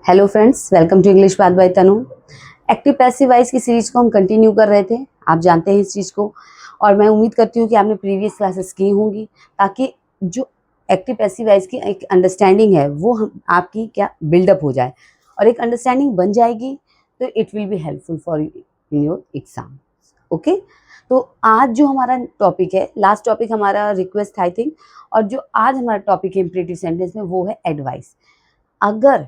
Hello friends, welcome to English बात by Tanu. Active passive voice की series को हम कंटिन्यू कर रहे थे। आप जानते हैं इस चीज़ को, और मैं उम्मीद करती हूँ कि आपने प्रीवियस क्लासेस की होंगी, ताकि जो एक्टिव पैसिव वॉइस की एक अंडरस्टैंडिंग है वो हम आपकी क्या बिल्डअप हो जाए, और एक अंडरस्टैंडिंग बन जाएगी तो it will be helpful for in your exam. Okay, तो आज जो हमारा टॉपिक है, लास्ट टॉपिक हमारा रिक्वेस्ट था आई थिंक, और जो आज हमारा टॉपिक है इम्परेटिव सेंटेंस में वो है एडवाइस। अगर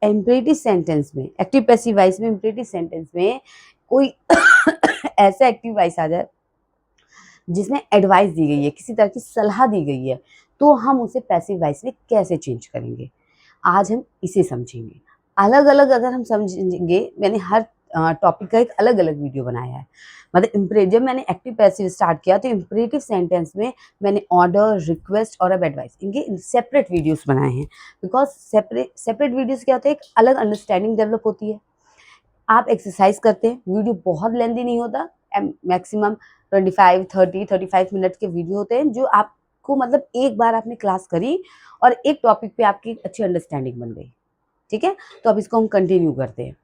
इम्परेटिव सेंटेंस में, एक्टिव पैसिव वॉइस में, इम्परेटिव सेंटेंस में कोई ऐसा एक्टिव वॉइस आ जाए जिसमें एडवाइस दी गई है, किसी तरह की सलाह दी गई है, तो हम उसे पैसिव वॉइस में कैसे चेंज करेंगे, आज हम इसे समझेंगे। अलग अलग अगर हम समझेंगे, मैंने हर टॉपिक का एक अलग अलग वीडियो बनाया है। मतलब जब मैंने एक्टिव पैसिव स्टार्ट किया तो इम्परेटिव सेंटेंस में मैंने ऑर्डर, रिक्वेस्ट और अब एडवाइस, इनके सेपरेट वीडियोस बनाए हैं। बिकॉज सेपरेट वीडियोस क्या होता है, एक अलग अंडरस्टैंडिंग डेवलप होती है। आप एक्सरसाइज करते हैं, वीडियो बहुत लेंदी नहीं होता, मैक्सिमम 35 मिनट के वीडियो होते हैं, जो आपको मतलब एक बार आपने क्लास करी और एक टॉपिक पे आपकी अच्छी अंडरस्टैंडिंग बन गई। ठीक है, तो अब इसको हम कंटिन्यू करते हैं।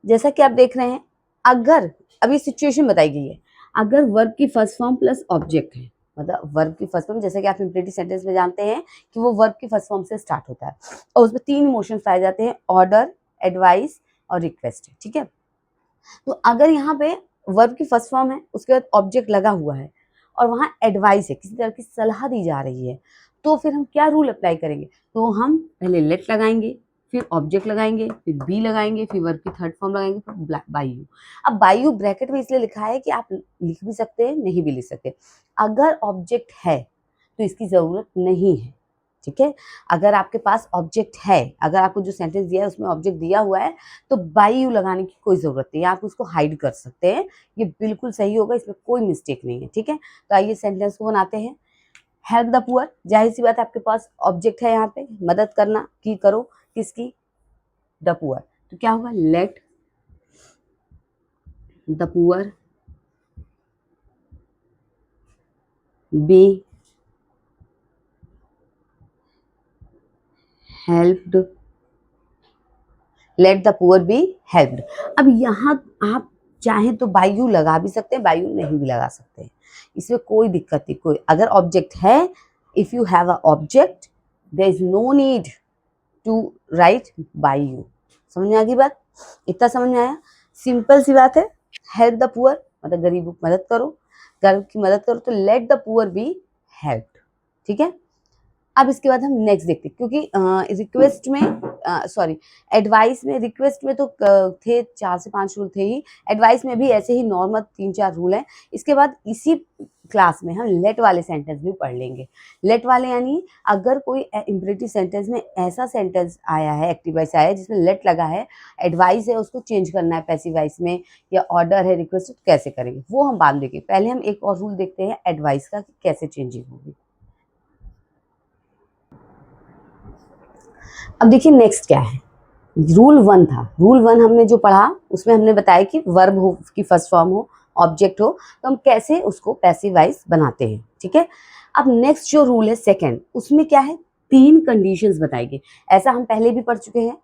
जैसा कि आप देख रहे हैं, अगर अभी सिचुएशन बताई गई है, अगर वर्ब की फर्स्ट फॉर्म प्लस ऑब्जेक्ट है, मतलब वर्ब की फर्स्ट फॉर्म, जैसा कि आप इम्परेटिव सेंटेंस में जानते हैं कि वो वर्ब की फर्स्ट फॉर्म से स्टार्ट होता है और उसमें तीन इमोशंस पाए जाते हैं, ऑर्डर, एडवाइस और रिक्वेस्ट। ठीक है, तो अगर यहाँ पे वर्ब की फर्स्ट फॉर्म है, उसके बाद ऑब्जेक्ट लगा हुआ है और वहाँ एडवाइस है, किसी तरह की सलाह दी जा रही है, तो फिर हम क्या रूल अप्लाई करेंगे? तो हम पहले लेट लगाएंगे, फिर ऑब्जेक्ट लगाएंगे, फिर बी लगाएंगे, फिर वर्ब की थर्ड फॉर्म लगाएंगे, फिर बाई यू। अब बाई यू ब्रैकेट में इसलिए लिखा है कि आप लिख भी सकते हैं, नहीं भी लिख सकते। अगर ऑब्जेक्ट है तो इसकी जरूरत नहीं है। ठीक है, अगर आपके पास ऑब्जेक्ट है, अगर आपको जो सेंटेंस दिया है उसमें ऑब्जेक्ट दिया हुआ है, तो बाई यू लगाने की कोई जरूरत नहीं है, आप उसको हाइड कर सकते हैं, ये बिल्कुल सही होगा, इसमें कोई मिस्टेक नहीं है। ठीक है, तो आइए सेंटेंस को बनाते हैं। हेल्प द पुअर, जाहिर सी बात है आपके पास ऑब्जेक्ट है, यहाँ पे मदद करना की करो, किसकी? The poor. तो क्या होगा? Let the poor be helped, let the poor be helped. अब यहाँ आप चाहें तो बाई यू लगा भी सकते हैं, बाई यू नहीं भी लगा सकते हैं, इसमें कोई दिक्कत नहीं। कोई अगर ऑब्जेक्ट है, if you have a object, there is no need to write by you. समझ में आ गई बात? इतना समझ में आया? सिंपल सी बात है। हेल्प द पुअर मतलब गरीबों की मदद करो, गरीब की मदद करो, तो let the poor be helped. ठीक है, अब इसके बाद हम नेक्स्ट देखते हैं, क्योंकि रिक्वेस्ट में, सॉरी, एडवाइस में, रिक्वेस्ट में तो थे 4 से 5 रूल थे ही, एडवाइस में भी ऐसे ही नॉर्मल 3-4 रूल हैं। इसके बाद इसी क्लास में हम लेट वाले सेंटेंस भी पढ़ लेंगे। लेट वाले यानी अगर कोई इम्परेटिव सेंटेंस में ऐसा सेंटेंस आया है, एक्टिव वॉइस आया है जिसमें लेट लगा है, एडवाइस है, उसको चेंज करना है पैसिव वॉइस में, या ऑर्डर है, रिक्वेस्ट, तो कैसे करेंगे वो हम बाद में देखेंगे। पहले हम एक और रूल देखते हैं एडवाइस का कि कैसे चेंजिंग होगी। अब देखिए नेक्स्ट क्या है। रूल 1 था, रूल 1 हमने जो पढ़ा उसमें हमने बताया कि वर्ब हो की फर्स्ट फॉर्म हो, ऑब्जेक्ट हो, तो हम कैसे उसको पैसिव वॉइस बनाते हैं। ठीक है, अब नेक्स्ट जो रूल है सेकंड, उसमें क्या है, 3 कंडीशंस बताई गई। ऐसा हम पहले भी पढ़ चुके हैं,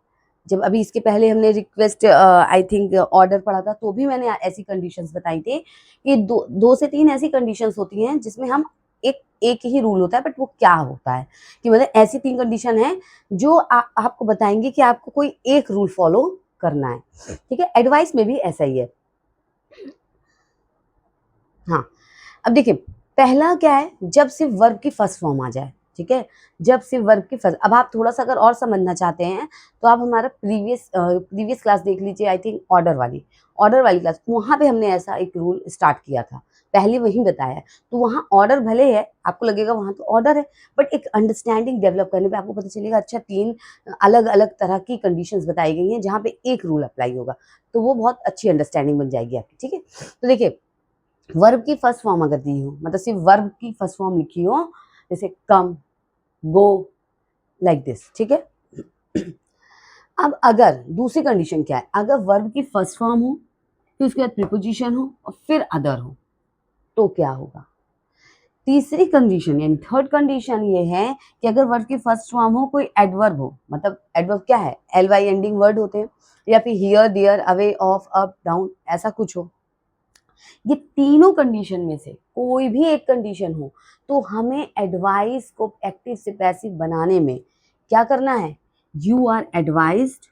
जब अभी इसके पहले हमने रिक्वेस्ट, आई थिंक ऑर्डर पढ़ा था, तो भी मैंने ऐसी कंडीशंस बताई थी कि 2 से 3 ऐसी कंडीशंस होती हैं जिसमें हम एक ही रूल होता है, बट वो क्या होता है कि मतलब ऐसी 3 कंडीशन है जो आपको बताएंगे कि आपको कोई एक रूल फॉलो करना है। ठीक है, एडवाइस में भी ऐसा ही है। हाँ, अब देखिए पहला क्या है, जब सिर्फ वर्ब की फर्स्ट फॉर्म आ जाए। ठीक है, जब सिर्फ वर्ब की फर्स्ट, अब आप थोड़ा सा अगर और समझना चाहते हैं तो आप हमारा प्रीवियस क्लास देख लीजिए, आई थिंक ऑर्डर वाली क्लास, वहाँ पे हमने ऐसा एक रूल स्टार्ट किया था, पहले वही बताया है। तो वहाँ ऑर्डर भले है, आपको लगेगा वहाँ तो ऑर्डर है, बट एक अंडरस्टैंडिंग डेवलप करने पे आपको पता चलेगा अच्छा 3 अलग अलग तरह की कंडीशंस बताई गई हैं जहाँ पे एक रूल अप्लाई होगा, तो वो बहुत अच्छी अंडरस्टैंडिंग बन जाएगी आपकी। ठीक है, तो देखिए वर्ब की फर्स्ट फॉर्म अगर दी हो, मतलब सिर्फ वर्ब की फर्स्ट फॉर्म लिखी हो, जैसे कम, गो, लाइक दिस। ठीक है, अब अगर दूसरी कंडीशन क्या है, अगर वर्ब की फर्स्ट फॉर्म हो, फिर उसके बाद प्रीपोजिशन हो और फिर अदर हो, तो क्या होगा? तीसरी कंडीशन यानी थर्ड कंडीशन ये है कि अगर वर्ड की फर्स्ट फॉर्म हो कोई एडवर्ब हो, मतलब एडवर्ब क्या है, एल वाई एंडिंग वर्ड होते हैं, या फिर here there away of up down ऐसा कुछ हो, ये तीनों कंडीशन में से कोई भी एक कंडीशन हो तो हमें एडवाइस को एक्टिव से पैसिव बनाने में क्या करना है, you are advised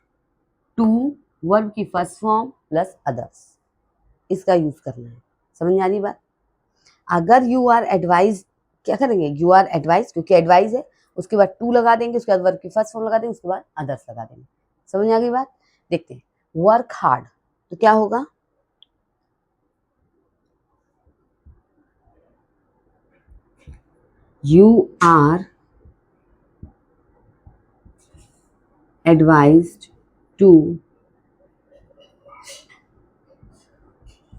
to verb की फर्स्ट फॉर्म प्लस अदर्स, इसका यूज करना है। समझ में आ रही बात? अगर यू आर एडवाइज क्या करेंगे, यू आर एडवाइज क्योंकि एडवाइज है, उसके बाद टू लगा देंगे, उसके बाद वर्ब की फर्स्ट फॉर्म लगा देंगे, उसके बाद अदर्स लगा देंगे। समझ में आ गई बात? देखते हैं, वर्क हार्ड तो क्या होगा, you are advised to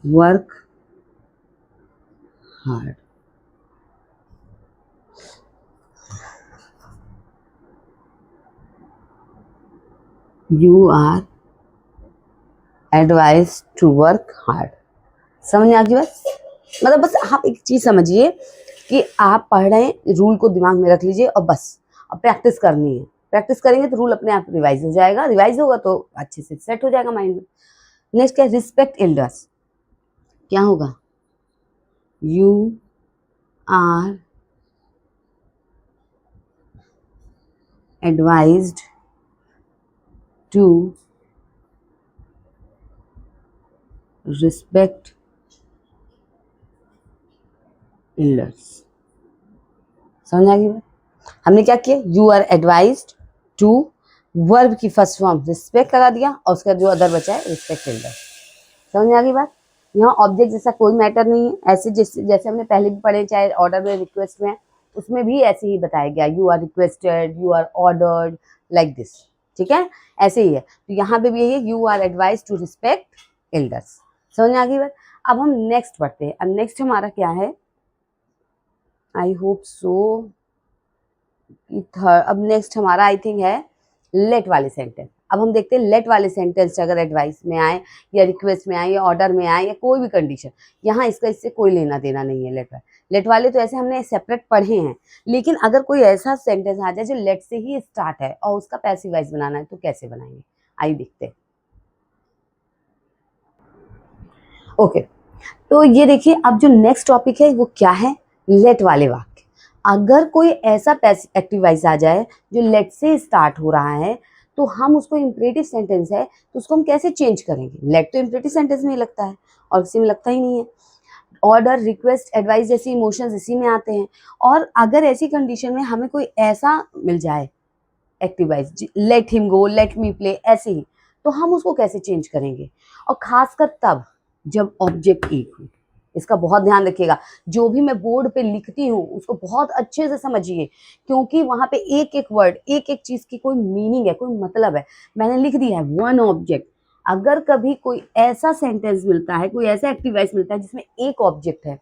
work hard. You are advised to work hard. समझ में आ गई बात? मतलब बस आप एक चीज समझिए कि आप पढ़ रहे हैं, रूल को दिमाग में रख लीजिए और बस अब प्रैक्टिस करनी है। प्रैक्टिस करेंगे तो रूल अपने आप रिवाइज हो जाएगा, रिवाइज होगा तो अच्छे से सेट हो जाएगा माइंड में। नेक्स्ट क्या, रिस्पेक्ट एल्डर्स, क्या होगा, you are advised to respect elders. समझ आ गई? हमने क्या किया, you are advised to verb की फर्स्ट फॉर्म रिस्पेक्ट लगा दिया और उसका जो अदर बचा है रिस्पेक्ट एल्डर्स। समझ में आ गई बात? यहाँ ऑब्जेक्ट जैसा कोई मैटर नहीं है, ऐसे जैसे हमने पहले भी पढ़े, चाहे ऑर्डर में रिक्वेस्ट में, उसमें भी ऐसे ही बताया गया, you are requested, you are ordered, like this. ठीक है, ऐसे ही है। तो यहाँ पे भी यही है, you are advise to respect elders. समझ में आ गई बात? अब हम नेक्स्ट पढ़ते हैं। अब नेक्स्ट हमारा क्या है, आई होप सो अब नेक्स्ट हमारा आई थिंक है लेट वाले सेंटेंस। अब हम देखते हैं लेट वाले सेंटेंस अगर एडवाइस में आए या रिक्वेस्ट में आए या ऑर्डर में आए या कोई भी कंडीशन, यहाँ इसका इससे कोई लेना देना नहीं है। लेट वाले तो ऐसे हमने सेपरेट पढ़े हैं, लेकिन अगर कोई ऐसा सेंटेंस आ जाए जो लेट से ही स्टार्ट है और उसका पैसिव वॉइस बनाना है तो कैसे बनाएंगे, आइए देखते हैं। ओके, तो ये देखिए अब जो नेक्स्ट टॉपिक है वो क्या है, लेट वाले वाक्य। अगर कोई ऐसा एक्टिव वॉइस आ जाए जो लेट से स्टार्ट हो रहा है तो हम उसको इम्परेटिव सेंटेंस है तो उसको हम कैसे चेंज करेंगे। लेट तो इम्परेटिव सेंटेंस में ही लगता है और किसी में लगता ही नहीं है। ऑर्डर, रिक्वेस्ट, एडवाइस जैसी इमोशंस इसी में आते हैं। और अगर ऐसी कंडीशन में हमें कोई ऐसा मिल जाए एक्टिव वॉइस, लेट हिम गो, लेट मी प्ले, ऐसे ही, तो हम उसको कैसे चेंज करेंगे। और खासकर तब जब ऑब्जेक्ट एक हो, इसका बहुत ध्यान रखिएगा। जो भी मैं बोर्ड पे लिखती हूँ उसको बहुत अच्छे से समझिए, क्योंकि वहां पे एक एक वर्ड, एक एक चीज की कोई मीनिंग है, कोई मतलब है। मैंने लिख दिया है वन ऑब्जेक्ट, अगर कभी कोई ऐसा सेंटेंस मिलता है, कोई ऐसा एक्टिव वॉइस मिलता है जिसमें एक ऑब्जेक्ट है,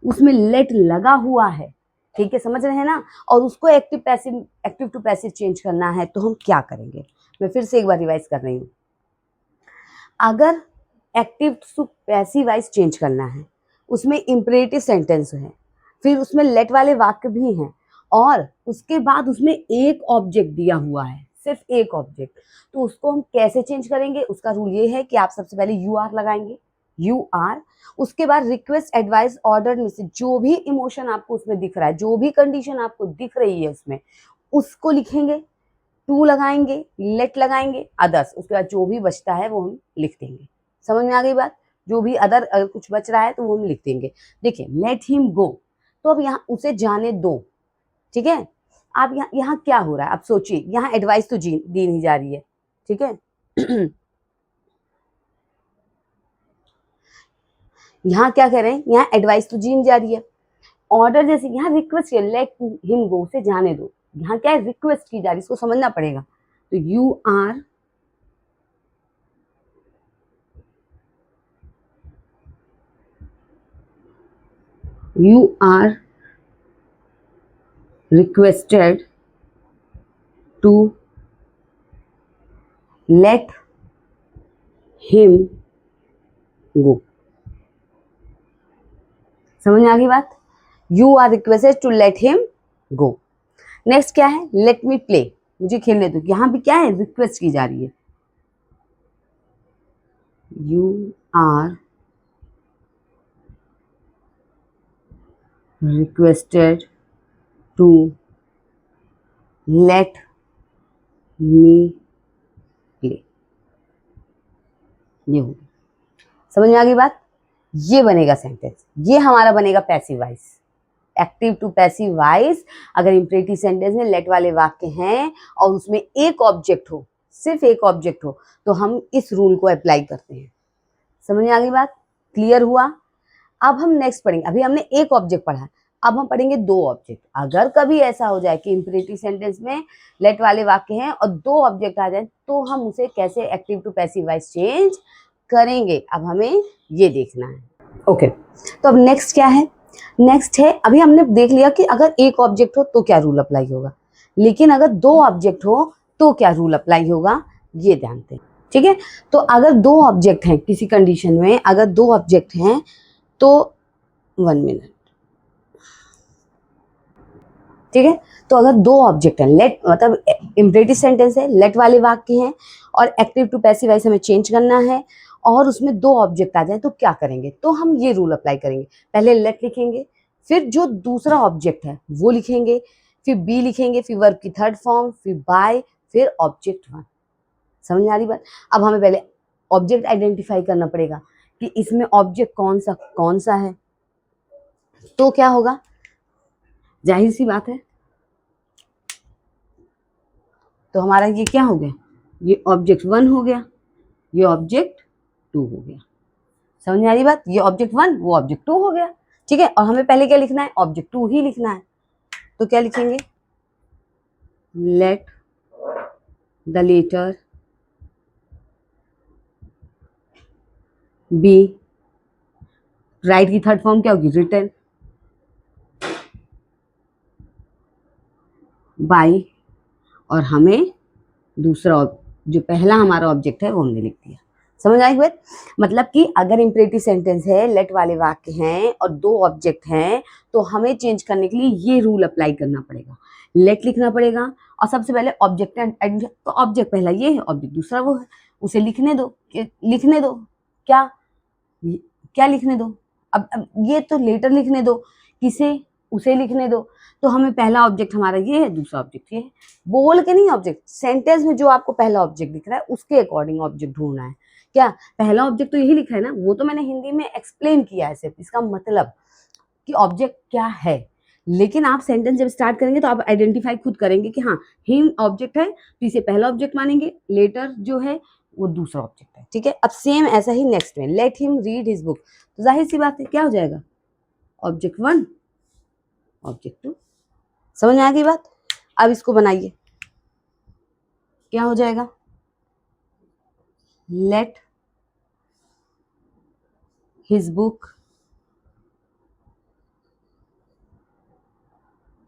उसमें लेट लगा हुआ है, ठीक है, समझ रहे हैं ना, और उसको एक्टिव टू पैसिव चेंज करना है तो हम क्या करेंगे। मैं फिर से एक बार रिवाइज कर रही हूँ। अगर active to passive voice change करना है, उसमें इम्परेटिव सेंटेंस है, फिर उसमें लेट वाले वाक्य भी हैं, और उसके बाद उसमें एक ऑब्जेक्ट दिया हुआ है, सिर्फ एक ऑब्जेक्ट, तो उसको हम कैसे चेंज करेंगे। उसका रूल ये है कि आप सबसे पहले यू आर लगाएंगे, यू आर, उसके बाद रिक्वेस्ट, एडवाइस, ऑर्डर में से जो भी इमोशन आपको उसमें दिख रहा है, जो भी कंडीशन आपको दिख रही है उसमें, उसको लिखेंगे, टू लगाएंगे, लेट लगाएंगे, अदर्स, उसके बाद जो भी बचता है वो हम लिख देंगे। समझ में आ गई बात? जो भी अदर कुछ बच रहा है तो वो हम लिख देंगे। देखिए लेट हिम गो, तो अब यहाँ उसे जाने दो, ठीक है। आप यहाँ क्या हो रहा है, आप सोचिए, यहाँ एडवाइस तो दी नहीं जा रही है, ठीक है। यहाँ क्या कह रहे हैं, यहाँ एडवाइस तो दी जा रही है। ऑर्डर जैसे यहाँ रिक्वेस्ट है, लेट हिम गो, उसे जाने दो, यहाँ क्या है, रिक्वेस्ट की जा रही है, इसको समझना पड़ेगा। तो you are requested to let him go। समझ में आ गई बात? You are requested to let him go. Next क्या है, लेट मी प्ले, मुझे खेलने दो। यहाँ भी क्या है, रिक्वेस्ट की जा रही है। You are requested to let me play, ये होगी। समझ में आ गई बात? ये बनेगा सेंटेंस, ये हमारा बनेगा passive voice. Active to passive voice अगर इंपरेटिव सेंटेंस में लेट वाले वाक्य हैं और उसमें एक ऑब्जेक्ट हो, सिर्फ एक ऑब्जेक्ट हो, तो हम इस रूल को अप्लाई करते हैं। समझ में आ गई बात? क्लियर हुआ? अब हम नेक्स्ट पढ़ेंगे। अभी हमने एक ऑब्जेक्ट पढ़ा, अब हम पढ़ेंगे दो ऑब्जेक्ट। अगर कभी ऐसा हो जाए कि इंपरेटिव सेंटेंस में लेट वाले वाक्य हैं और दो ऑब्जेक्ट आ जाए, तो हम उसे कैसे active to passive voice change करेंगे, अब हमें ये देखना है। ओके, तो अब नेक्स्ट क्या है? नेक्स्ट है, अभी हमने देख लिया कि अगर एक ऑब्जेक्ट हो तो क्या रूल अप्लाई होगा, लेकिन अगर दो ऑब्जेक्ट हो तो क्या रूल अप्लाई होगा, ये जानते हैं। ठीक है, तो अगर दो ऑब्जेक्ट हैं किसी कंडीशन में, अगर दो ऑब्जेक्ट हैं तो 1 मिनट, ठीक है, तो अगर दो ऑब्जेक्ट हैं, लेट मतलब इंपरेटिव सेंटेंस है, लेट वाले वाक्य हैं और एक्टिव टू पैसिव वॉइस हमें चेंज करना है और उसमें दो ऑब्जेक्ट आ जाए तो क्या करेंगे? तो हम ये रूल अप्लाई करेंगे। पहले लेट लिखेंगे, फिर जो दूसरा ऑब्जेक्ट है वो लिखेंगे, फिर बी लिखेंगे, फिर वर्ब की थर्ड फॉर्म, फिर बाय, फिर ऑब्जेक्ट 1। समझ में आ रही बात? अब हमें पहले ऑब्जेक्ट आइडेंटिफाई करना पड़ेगा कि इसमें ऑब्जेक्ट कौन सा है। तो क्या होगा, जाहिर सी बात है, तो हमारा ये क्या हो गया, ये ऑब्जेक्ट 1 हो गया, ये ऑब्जेक्ट 2 हो गया। समझ में आ रही बात? ये ऑब्जेक्ट 1 वो ऑब्जेक्ट 2 हो गया। ठीक है, और हमें पहले क्या लिखना है, ऑब्जेक्ट 2 ही लिखना है। तो क्या लिखेंगे, let the letter B, write की थर्ड फॉर्म क्या होगी, रिटन बाय, और हमें दूसरा जो पहला हमारा ऑब्जेक्ट है वो हमने लिख दिया। समझ आई बात? मतलब कि अगर इंपरेटिव सेंटेंस है, लेट वाले वाक्य हैं और दो ऑब्जेक्ट हैं, तो हमें चेंज करने के लिए ये रूल अप्लाई करना पड़ेगा। लेट लिखना पड़ेगा और सबसे पहले ऑब्जेक्ट, तो ऑब्जेक्ट पहला ये है, ऑब्जेक्ट दूसरा वो है, उसे लिखने दो। क्या क्या लिखने दो? अब ये तो लेटर लिखने दो, किसे, उसे लिखने दो। तो हमें पहला ऑब्जेक्ट हमारा ये है, दूसरा ऑब्जेक्ट ये है। बोल के नहीं, ऑब्जेक्ट सेंटेंस में जो आपको पहला ऑब्जेक्ट दिख रहा है उसके अकॉर्डिंग ऑब्जेक्ट ढूंढना है। क्या पहला ऑब्जेक्ट तो यही लिखा है ना, वो तो मैंने हिंदी में एक्सप्लेन किया है सिर्फ, इसका मतलब कि ऑब्जेक्ट क्या है। लेकिन आप सेंटेंस जब स्टार्ट करेंगे तो आप आइडेंटिफाई खुद करेंगे कि हाँ हिम ऑब्जेक्ट है तो इसे पहला ऑब्जेक्ट मानेंगे, लेटर जो है वो दूसरा ऑब्जेक्ट है। ठीक है, अब सेम ऐसा ही नेक्स्ट में, let him read his book, तो जाहिर सी बात है क्या हो जाएगा, ऑब्जेक्ट 1 ऑब्जेक्ट 2। समझ में आ गई बात? अब इसको बनाइए, क्या हो जाएगा, लेट हिज बुक,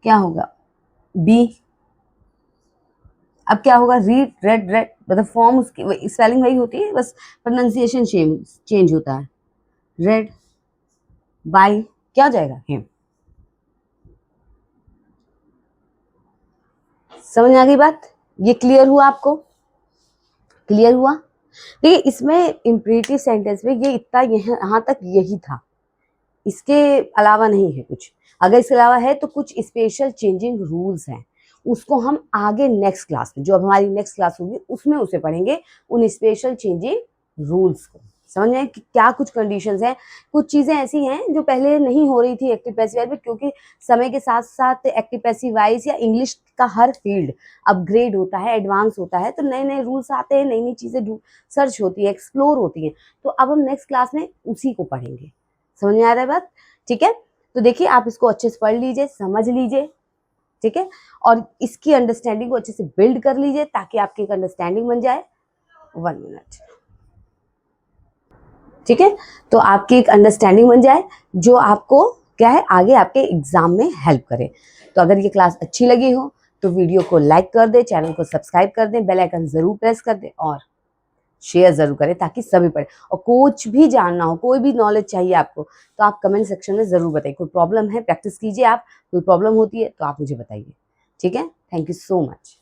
क्या होगा, बी। अब क्या होगा, रीड, रेड, रेड, मतलब फॉर्म उसकी स्पेलिंग वही होती है, बस प्रोनाउंसिएशन चेंज होता है। रेड बाय, क्या हो जाएगा, हिम। समझ में आ गई बात? ये क्लियर हुआ आपको? क्लियर हुआ? देखिए इसमें इंपरेटिव सेंटेंस में ये इतना यहाँ तक यही था, इसके अलावा नहीं है कुछ। अगर इसके अलावा है तो कुछ स्पेशल चेंजिंग रूल्स हैं, उसको हम आगे नेक्स्ट क्लास में, जो अब हमारी नेक्स्ट क्लास होगी उसमें उसे पढ़ेंगे, उन स्पेशल चेंजिंग रूल्स को। समझ में कि क्या कुछ कंडीशंस हैं, कुछ चीज़ें ऐसी हैं जो पहले नहीं हो रही थी एक्टिव पैसिव वॉइस में, क्योंकि समय के साथ साथ एक्टिव पैसिव वॉइस या इंग्लिश का हर फील्ड अपग्रेड होता है, एडवांस होता है, तो नए नए रूल्स आते हैं, नई नई चीज़ें सर्च होती है, एक्सप्लोर होती हैं। तो अब हम नेक्स्ट क्लास में उसी को पढ़ेंगे। समझ में आ रहा है बात? ठीक है, तो देखिए आप इसको अच्छे से पढ़ लीजिए, समझ लीजिए, ठीक है, और इसकी अंडरस्टैंडिंग को अच्छे से बिल्ड कर लीजिए ताकि आपकी एक अंडरस्टैंडिंग बन जाए। 1 मिनट, ठीक है, तो आपकी एक अंडरस्टैंडिंग बन जाए जो आपको क्या है आगे आपके एग्जाम में हेल्प करे। तो अगर ये क्लास अच्छी लगी हो तो वीडियो को लाइक कर दे, चैनल को सब्सक्राइब कर दें, बेल आइकन जरूर प्रेस कर दें और शेयर ज़रूर करें ताकि सभी पढ़ें। और कुछ भी जानना हो, कोई भी नॉलेज चाहिए आपको, तो आप कमेंट सेक्शन में ज़रूर बताइए। कोई प्रॉब्लम है, प्रैक्टिस कीजिए आप, कोई प्रॉब्लम होती है तो आप मुझे बताइए। ठीक है? Thank you so much.